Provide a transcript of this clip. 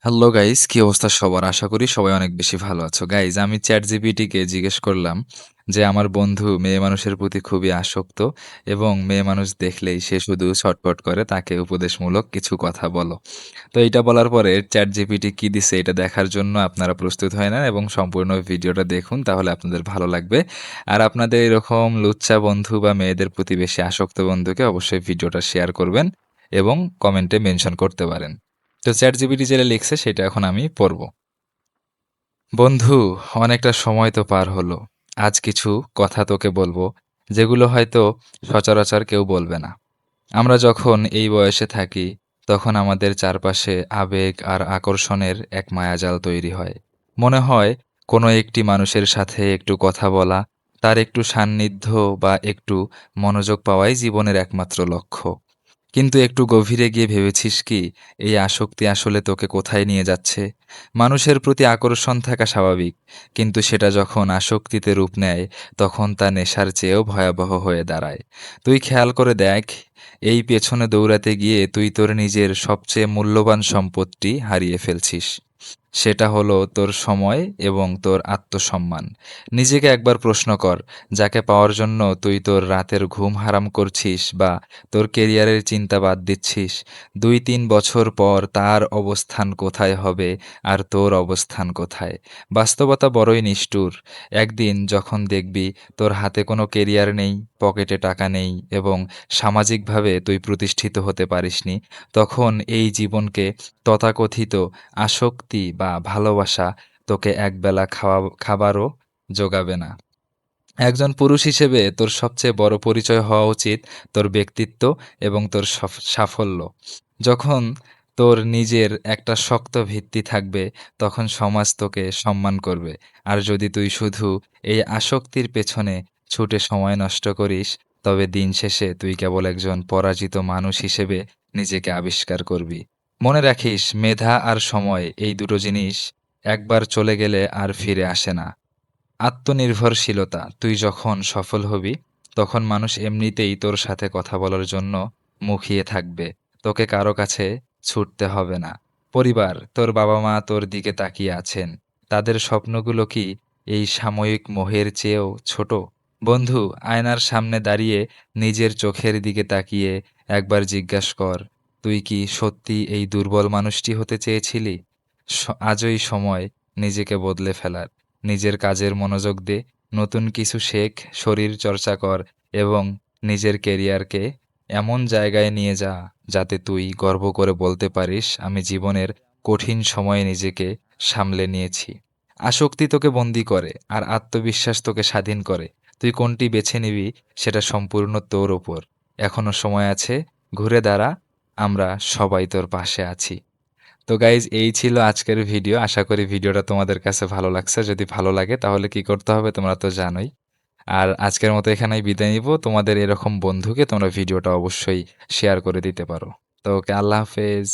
Hello guys, কি অবস্থা সবার? আশা করি সবাই অনেক বেশি ভালো আছো। গাইস, আমি ChatGPT-কে জিজ্ঞেস করলাম যে, আমার বন্ধু মেয়ে মানুষের প্রতি খুবই আসক্ত এবং মেয়ে মানুষ দেখলেই সে শুধু ছটফট করে। তাকে উপদেশমূলক কিছু কথা বলো। তো এইটা বলার পরে ChatGPT কি দিছে এটা দেখার জন্য আপনারা প্রস্তুত হয়ে নেন এবং সম্পূর্ণ ভিডিওটা দেখুন, তাহলে আপনাদের ভালো লাগবে। আর আপনাদের এরকম লুচ্চা বন্ধু বা মেয়েদের প্রতি বেশি আসক্ত বন্ধুকে অবশ্যই ভিডিওটা শেয়ার করবেন এবং কমেন্টে মেনশন করতে পারেন। তো ChatGPT যেটা লিখছে সেটা এখন আমি পড়ব। বন্ধু, অনেকটা সময় তো পার হলো। আজ কিছু কথা তোকে বলবো, যেগুলো হয়তো সচরাচর কেউ বলবে না। আমরা যখন এই বয়সে থাকি, তখন আমাদের চারপাশে আবেগ আর আকর্ষণের এক মায়াজাল তৈরি হয়। মনে হয় কোনো একটি মানুষের সাথে একটু কথা বলা, তার একটু সান্নিধ্য বা একটু মনোযোগ পাওয়াই জীবনের একমাত্র লক্ষ্য। কিন্তু একটু গভীরে গিয়ে ভেবেছিস কি, এই আসক্তি আসলে তোকে কোথায় নিয়ে যাচ্ছে? মানুষের প্রতি আকর্ষণ থাকা স্বাভাবিক, কিন্তু সেটা যখন আসক্তিতে রূপ নেয়, তখন তা নেশার চেয়েও ভয়াবহ হয়ে দাঁড়ায়। তুই খেয়াল করে দেখ, এই পেছনে দৌড়াতে গিয়ে তুই তোর নিজের সবচেয়ে মূল্যবান সম্পদটি হারিয়ে ফেলছিস। সেটা হলো তোর সময় এবং তোর আত্মসম্মান। নিজেকে একবার প্রশ্ন কর, যাকে পাওয়ার জন্য তুই তোর রাতের ঘুম হারাম করছিস বা তোর কেরিয়ারের চিন্তা বাদ দিচ্ছিস, ২-৩ বছর পর তার অবস্থান কোথায় হবে আর তোর অবস্থান কোথায়? বাস্তবতা বড়ই নিষ্ঠুর। একদিন যখন দেখবি তোর হাতে কোনো কেরিয়ার নেই, পকেটে টাকা নেই এবং সামাজিকভাবে তুই প্রতিষ্ঠিত হতে পারিসনি, তখন এই জীবনকে তথাকথিত আসক্তি বা ভালোবাসা তোকে একবেলা খাবারও জোগাবে না। একজন পুরুষ হিসেবে তোর সবচেয়ে বড় পরিচয় হওয়া উচিত তোর ব্যক্তিত্ব এবং তোর সাফল্য। যখন তোর নিজের একটা শক্ত ভিত্তি থাকবে, তখন সমাজ তোকে সম্মান করবে। আর যদি তুই শুধু এই আসক্তির পেছনে ছুটে সময় নষ্ট করিস, তবে দিন শেষে তুই কেবল একজন পরাজিত মানুষ হিসেবে নিজেকে আবিষ্কার করবি। মনে রাখিস, মেধা আর সময় এই দুটো জিনিস একবার চলে গেলে আর ফিরে আসে না। আত্মনির্ভরশীলতা, তুই যখন সফল হবি, তখন মানুষ এমনিতেই তোর সাথে কথা বলার জন্য মুখিয়ে থাকবে। তোকে কারো কাছে ছুটতে হবে না। পরিবার, তোর বাবা-মা তোর দিকে তাকিয়ে আছেন। তাদের স্বপ্নগুলো কি এই সাময়িক মোহের চেয়েও ছোট? বন্ধু, আয়নার সামনে দাঁড়িয়ে নিজের চোখের দিকে তাকিয়ে একবার জিজ্ঞাস কর, তুই কি সত্যি এই দুর্বল মানুষটি হতে চেয়েছিলি? আজই সময় নিজেকে বদলে ফেলার। নিজের কাজের মনোযোগ দে, নতুন কিছু শেখ, শরীর চর্চা কর এবং নিজের কেরিয়ারকে এমন জায়গায় নিয়ে যা, যাতে তুই গর্ব করে বলতে পারিস, আমি জীবনের কঠিন সময়ে নিজেকে সামলে নিয়েছি। আসক্তি তোকে বন্দী করে আর আত্মবিশ্বাস তোকে স্বাধীন করে। তুই কোনটি বেছে নিবি সেটা সম্পূর্ণ তোর ওপর। এখনো সময় আছে, ঘুরে দাঁড়া, আমরা সবাই তোর পাশে আছি। তো গাইজ, এই ছিল আজকের ভিডিও। আশা করি ভিডিওটা তোমাদের কাছে ভালো লাগছে। যদি ভালো লাগে তাহলে কি করতে হবে তোমরা তো জানোই। আর আজকের মতো এখানেই বিদায় নিব। তোমাদের এরকম বন্ধুকে তোমরা ভিডিওটা অবশ্যই শেয়ার করে দিতে পারো। তো ওকে, আল্লাহ হাফেজ।